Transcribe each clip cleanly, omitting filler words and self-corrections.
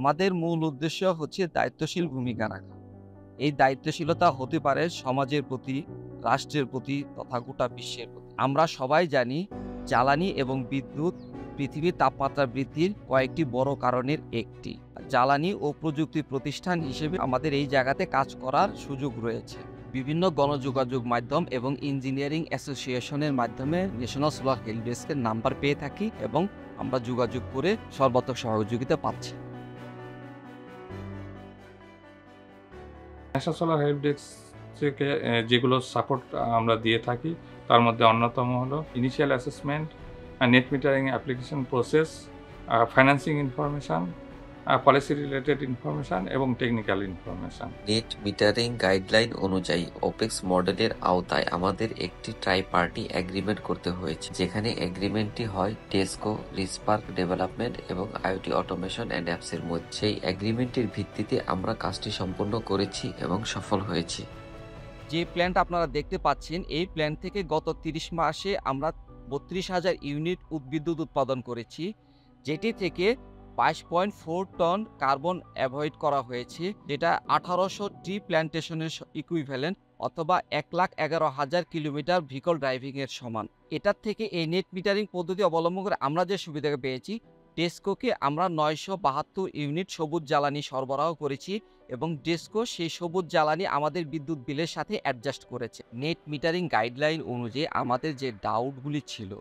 আমাদের মূল উদ্দেশ্য হচ্ছে দায়িত্বশীল ভূমিকা রাখা। এই দায়িত্বশীলতা হতে পারে সমাজের প্রতি, রাষ্ট্রের প্রতি তথা গোটা বিশ্বের প্রতি। আমরা সবাই জানি জ্বালানি এবং বিদ্যুৎ পৃথিবীর তাপমাত্রা বৃদ্ধির কয়েকটি বড় কারণের একটি। জ্বালানি ও প্রযুক্তি প্রতিষ্ঠান হিসেবে আমাদের এই জায়গাতে কাজ করার সুযোগ রয়েছে। বিভিন্ন গণযোগাযোগ মাধ্যম এবং ইঞ্জিনিয়ারিং অ্যাসোসিয়েশনের মাধ্যমে ন্যাশনাল সোলার হেল্প ডেস্কের নাম্বার পেয়ে থাকি এবং আমরা যোগাযোগ করে সর্বাত্মক সহযোগিতা পাচ্ছি। ন্যাশনাল সোলার হেল্প ডেস্ক থেকে যেগুলো সাপোর্ট আমরা দিয়ে থাকি তার মধ্যে অন্যতম হলো initial assessment, net metering application process, financing information, policy related information এবং technical information. Net metering guideline অনুযায়ী ওপেক্স মডেলের আওতায় আমাদের একটি ট্রাই পার্টি এগ্রিমেন্ট করতে হয়েছে, যেখানে এগ্রিমেন্টটি হয় টেসকো, রিসপার্ক ডেভেলপমেন্ট এবং আইওটি অটোমেশন অ্যান্ড অ্যাপসের মধ্যে। সেই এগ্রিমেন্টের ভিত্তিতে আমরা কাজটি সম্পন্ন করেছি এবং সফল হয়েছি। যে প্ল্যান্ট আপনারা দেখতে পাচ্ছেন, এই প্ল্যান্ট থেকে গত 30 মাসে আমরা 32,000 ইউনিট বিদ্যুৎ উৎপাদন করেছি, যেটি থেকে 22.4 টন কার্বন অ্যাভয়েড করা হয়েছে, যেটা 1800 ট্রি প্ল্যান্টেশনের ইকুইভ্যালেন্ট অথবা 1,11,000 কিলোমিটার ভেহিকল ড্রাইভিংয়ের সমান। এটার থেকে এই নেট মিটারিং পদ্ধতি অবলম্বন করে আমরা যে সুবিধা পেয়েছি, টেসকোকে আমরা 972 ইউনিট সবুজ জ্বালানি সরবরাহ করেছি এবং ডেসকো সেই সবুজ জ্বালানি আমাদের বিদ্যুৎ বিলের সাথে অ্যাডজাস্ট করেছে। নেট মিটারিং গাইডলাইন অনুযায়ী আমাদের যে ডাউটগুলি ছিল,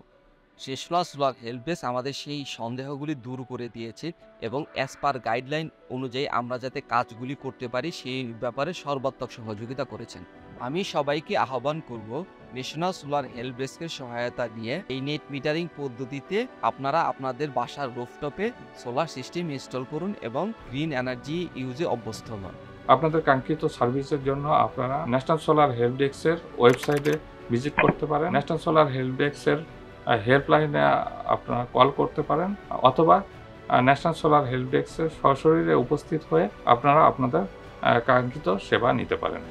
ন্যাশনাল সোলার হেল্প ডেস্ক আমাদের সেই সন্দেহগুলি দূর করে দিয়েছে এবং অ্যাজ পার গাইডলাইন অনুযায়ী আমরা যাতে কাজগুলি করতে পারি সেই ব্যাপারে সর্বাত্মক সহযোগিতা করেছেন। আমি সবাইকে আহ্বান করব ন্যাশনাল সোলার হেল্প ডেস্কের সহায়তা নিয়ে এই নেট মিটারিং পদ্ধতিতে আপনারা আপনাদের বাসার রুফটপে সোলার সিস্টেম ইনস্টল করুন এবং গ্রিন এনার্জি ইউজে অভ্যস্ত হন। আপনাদের কাঙ্ক্ষিত সার্ভিসের জন্য আপনারা ন্যাশনাল সোলার হেল্প ডেস্কের ওয়েবসাইটে ভিজিট করতে পারেন। ন্যাশনাল সোলার হেল্প ডেস্কের হেল্পলাইনে আপনারা কল করতে পারেন অথবা ন্যাশনাল সোলার হেল্প ডেস্কের সশরীরে উপস্থিত হয়ে আপনারা আপনাদের কাঙ্ক্ষিত সেবা নিতে পারেন।